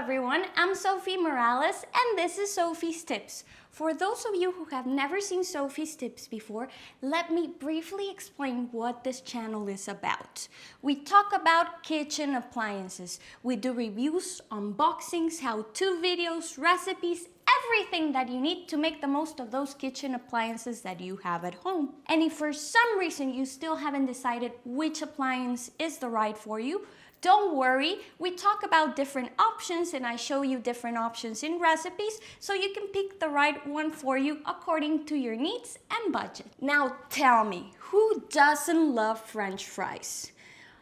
everyone, I'm Sofi Morales and this is Sofi's Tips. For those of you who have never seen Sofi's Tips before, let me briefly explain what this channel is about. We talk about kitchen appliances. We do reviews, unboxings, how-to videos, recipes, everything that you need to make the most of those kitchen appliances that you have at home. And if for some reason you still haven't decided which appliance is the right for you, don't worry, we talk about different options and I show you different options in recipes so you can pick the right one for you according to your needs and budget. Now tell me, who doesn't love French fries?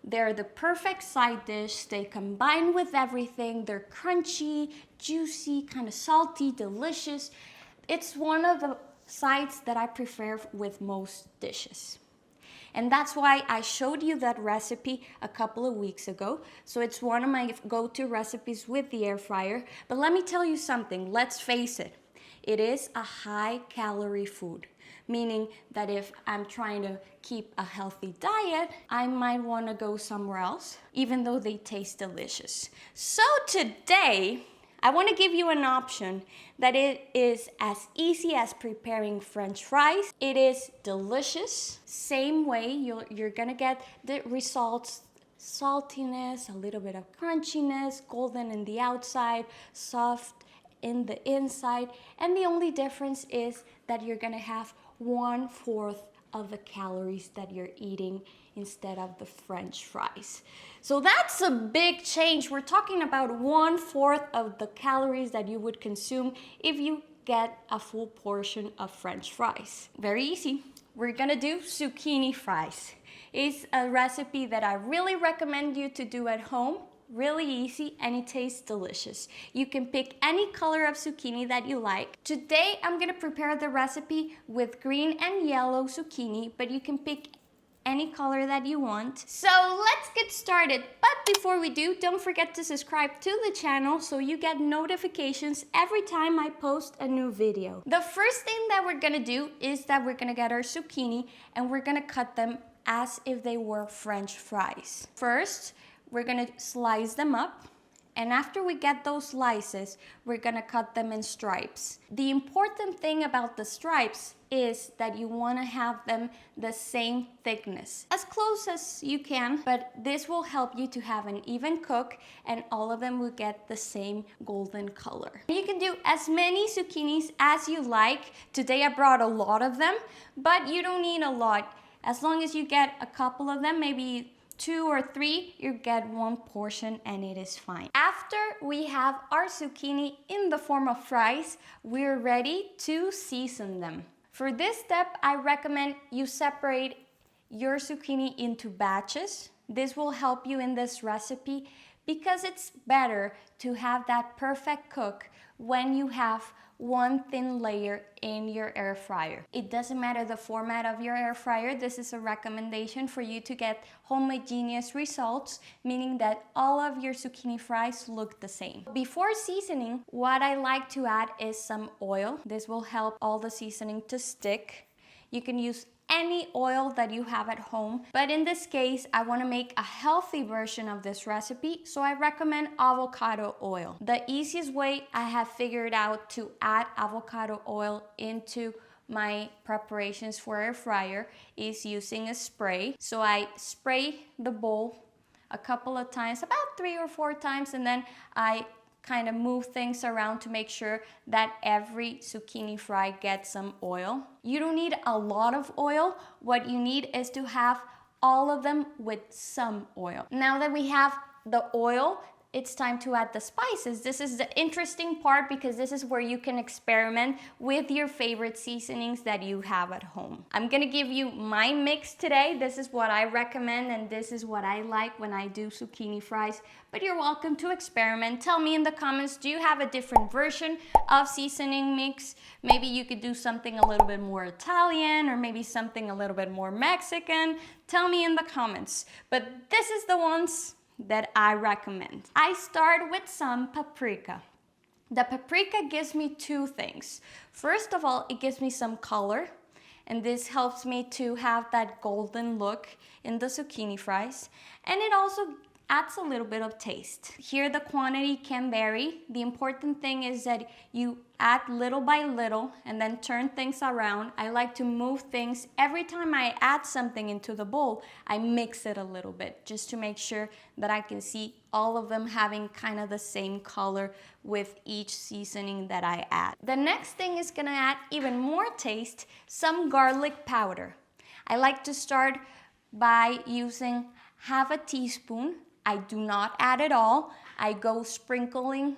They're the perfect side dish. They combine with everything. They're crunchy, juicy, kind of salty, delicious. It's one of the sides that I prefer with most dishes. And that's why I showed you that recipe a couple of weeks ago. So it's one of my go-to recipes with the air fryer. But let me tell you something, let's face it. It is a high-calorie food, meaning that if I'm trying to keep a healthy diet, I might want to go somewhere else, even though they taste delicious. So today, I want to give you an option that it is as easy as preparing French fries. It is delicious. Same way, you're gonna get the results: saltiness, a little bit of crunchiness, golden in the outside, soft in the inside. And the only difference is that you're gonna have 1/4 of the calories that you're eating instead of the French fries. So that's a big change. We're talking about 1/4 of the calories that you would consume if you get a full portion of French fries. Very easy. We're gonna do zucchini fries. It's a recipe that I really recommend you to do at home. Really easy and it tastes delicious. You can pick any color of zucchini that you like. Today I'm gonna prepare the recipe with green and yellow zucchini, but you can pick any color that you want. So let's get started. But before we do, don't forget to subscribe to the channel so you get notifications every time I post a new video. The first thing that we're gonna do is that we're gonna get our zucchini and we're gonna cut them as if they were French fries. First, we're gonna slice them up, and after we get those slices, we're gonna cut them in stripes. The important thing about the stripes is that you wanna have them the same thickness, as close as you can, but this will help you to have an even cook and all of them will get the same golden color. You can do as many zucchinis as you like. Today I brought a lot of them, but you don't need a lot. As long as you get a couple of them, maybe 2 or 3, you get 1 portion and it is fine. After we have our zucchini in the form of fries, we're ready to season them. For this step, I recommend you separate your zucchini into batches. This will help you in this recipe because it's better to have that perfect cook when you have one thin layer in your air fryer. It doesn't matter the format of your air fryer. This is a recommendation for you to get homogeneous results, meaning that all of your zucchini fries look the same. Before seasoning, what I like to add is some oil. This will help all the seasoning to stick. You can use any oil that you have at home, but in this case I want to make a healthy version of this recipe, so I recommend avocado oil. The easiest way I have figured out to add avocado oil into my preparations for air fryer is using a spray. So I spray the bowl a couple of times, about 3 or 4 times, and then I kind of move things around to make sure that every zucchini fry gets some oil. You don't need a lot of oil. What you need is to have all of them with some oil. Now that we have the oil, it's time to add the spices. This is the interesting part because this is where you can experiment with your favorite seasonings that you have at home. I'm gonna give you my mix today. This is what I recommend and this is what I like when I do zucchini fries, but you're welcome to experiment. Tell me in the comments, do you have a different version of seasoning mix? Maybe you could do something a little bit more Italian or maybe something a little bit more Mexican. Tell me in the comments, but this is the ones that I recommend. I start with some paprika. The paprika gives me 2 things. First of all, it gives me some color, and this helps me to have that golden look in the zucchini fries. And it also adds a little bit of taste. Here the quantity can vary. The important thing is that you add little by little and then turn things around. I like to move things. Every time I add something into the bowl, I mix it a little bit just to make sure that I can see all of them having kind of the same color with each seasoning that I add. The next thing is gonna add even more taste, some garlic powder. I like to start by using half a teaspoon. I do not add it all. I go sprinkling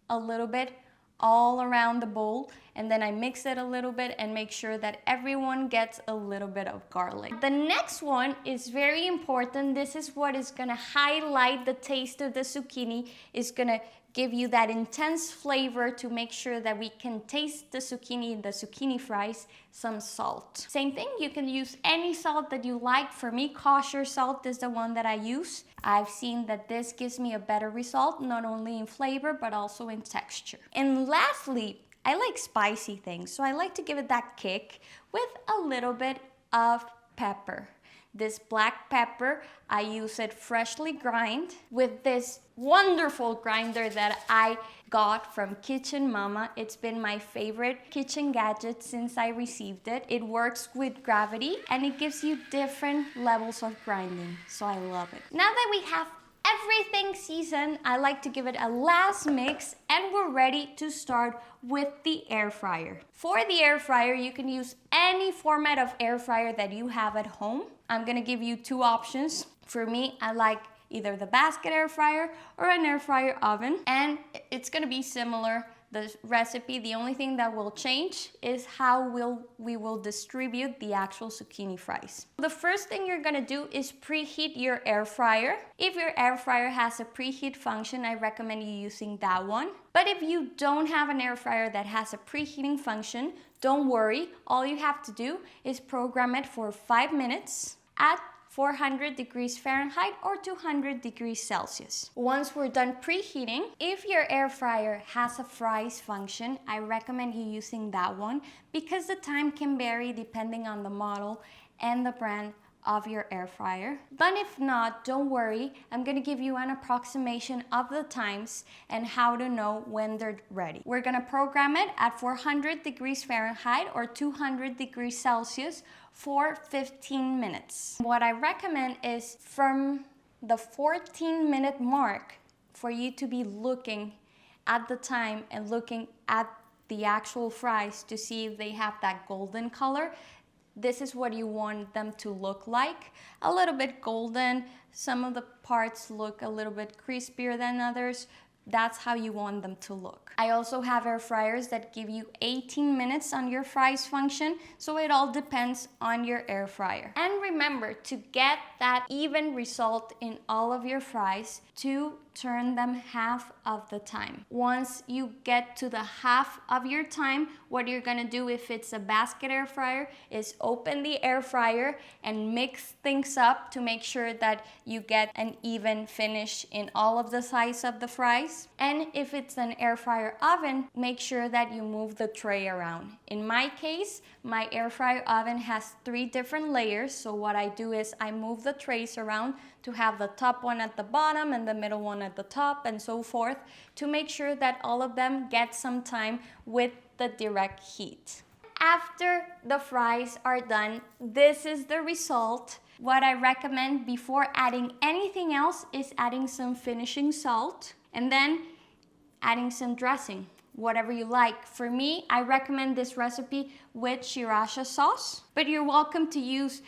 a little bit all around the bowl, and then I mix it a little bit and make sure that everyone gets a little bit of garlic. The next one is very important. This is what is gonna highlight the taste of the zucchini. It's gonna give you that intense flavor to make sure that we can taste the zucchini fries, some salt. Same thing, you can use any salt that you like. For me, kosher salt is the one that I use. I've seen that this gives me a better result, not only in flavor, but also in texture. And lastly, I like spicy things, so I like to give it that kick with a little bit of pepper. This black pepper, I use it freshly grind with this wonderful grinder that I got from Kitchen Mama. It's been my favorite kitchen gadget since I received it. It works with gravity and it gives you different levels of grinding, so I love it. Now that we have everything seasoned, I like to give it a last mix and we're ready to start with the air fryer. For the air fryer, you can use any format of air fryer that you have at home. I'm gonna give you two options. For me, I like either the basket air fryer or an air fryer oven, and it's gonna be similar. The recipe, the only thing that will change is how we will distribute the actual zucchini fries. The first thing you're gonna do is preheat your air fryer. If your air fryer has a preheat function, I recommend you using that one. But if you don't have an air fryer that has a preheating function, don't worry. All you have to do is program it for 5 minutes at 400 degrees Fahrenheit or 200 degrees Celsius. Once we're done preheating, if your air fryer has a fries function, I recommend you using that one because the time can vary depending on the model and the brand of your air fryer. But if not, don't worry. I'm gonna give you an approximation of the times and how to know when they're ready. We're gonna program it at 400 degrees Fahrenheit or 200 degrees Celsius for 15 minutes. What I recommend is from the 14-minute mark for you to be looking at the time and looking at the actual fries to see if they have that golden color. This is what you want them to look like. A little bit golden. Some of the parts look a little bit crispier than others. That's how you want them to look. I also have air fryers that give you 18 minutes on your fries function, so it all depends on your air fryer. And remember to get that even result in all of your fries, to turn them half of the time. Once you get to the half of your time, what you're gonna do if it's a basket air fryer is open the air fryer and mix things up to make sure that you get an even finish in all of the sides of the fries. And if it's an air fryer oven, make sure that you move the tray around. In my case, my air fryer oven has 3 different layers, so what I do is I move the trays around to have the top one at the bottom and the middle one at the top and so forth, to make sure that all of them get some time with the direct heat. After the fries are done, this is the result. What I recommend before adding anything else is adding some finishing salt and then adding some dressing, whatever you like. For me, I recommend this recipe with sriracha sauce, but you're welcome to use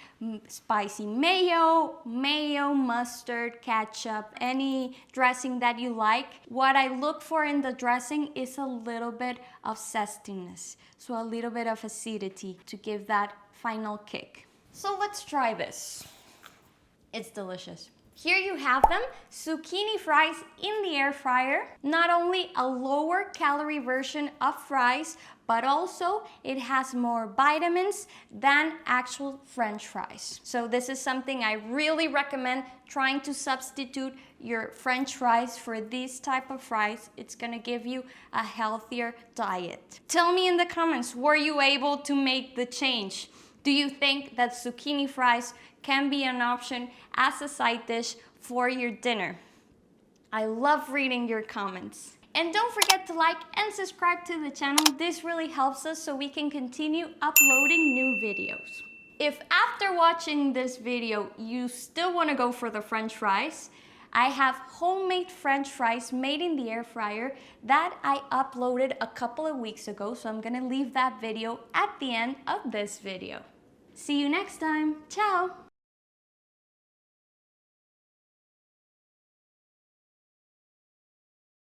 spicy mayo, mustard, ketchup, any dressing that you like. What I look for in the dressing is a little bit of zestiness, so a little bit of acidity to give that final kick. So let's try this. It's delicious. Here you have them, zucchini fries in the air fryer. Not only a lower calorie version of fries, but also it has more vitamins than actual French fries. So this is something I really recommend, trying to substitute your French fries for these type of fries. It's gonna give you a healthier diet. Tell me in the comments, were you able to make the change? Do you think that zucchini fries can be an option as a side dish for your dinner? I love reading your comments. And don't forget to like and subscribe to the channel. This really helps us so we can continue uploading new videos. If after watching this video you still want to go for the French fries, I have homemade French fries made in the air fryer that I uploaded a couple of weeks ago, so I'm gonna leave that video at the end of this video. See you next time. Ciao!